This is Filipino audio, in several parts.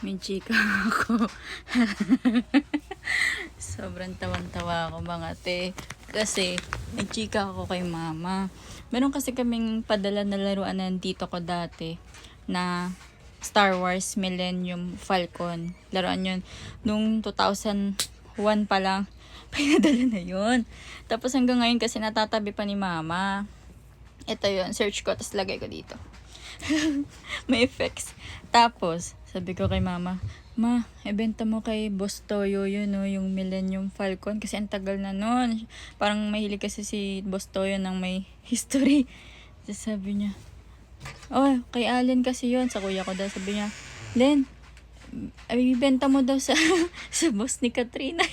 May chika ako. Sobrang tawan-tawa ako mga te. Kasi, nagchika ako kay mama. Meron kasi kaming padala na laruan ng tito ko dati na Star Wars Millennium Falcon. Laruan yun. Nung 2001 pa lang, pinadala na yun. Tapos hanggang ngayon kasi natatabi pa ni mama. Ito yun, search ko, tapos lagay ko dito. May effects. Tapos, sabi ko kay mama, Ma, ibenta mo kay Boss Toyo yun, no, yung Millennium Falcon. Kasi ang tagal na nun. Parang mahilig kasi si Boss Toyo ng may history. Tapos sabi niya, oh, kay Allen kasi yun. Sa kuya ko daw, sabi niya, Len, ibenta mo daw sa, sa boss ni Katrina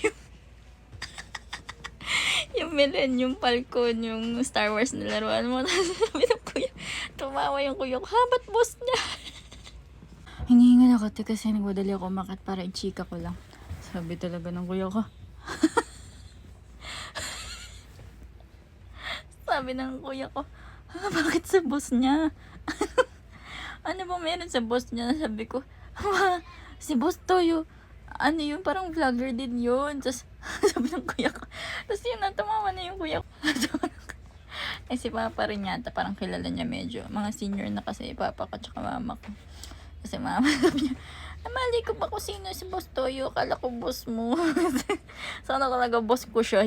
yung Millennium Falcon, yung Star Wars na laruan mo. Sabi ng kuya, tumawa yung kuya ko, ba't boss niya? Hinihingal ako kasi nagwadali ako umakat para i-chika ko lang. Sabi talaga ng kuya ko. Sabi ng kuya ko, bakit sa boss niya? Ano ba meron sa boss niya? Sabi ko, si Boss Toyo, ano yun, parang vlogger din yun. Tapos, sabi ng kuya ko. Tapos yun, natumawa na yung kuya ko. Eh, si Papa rin yata, parang kilala niya medyo. Mga senior na kasi, Papa ko tsaka Mama ko. Kasi Mama, sabi niya, namali ko ba kung sino si Boss Toyo? Kala ko boss mo. Sana talaga boss ko siya.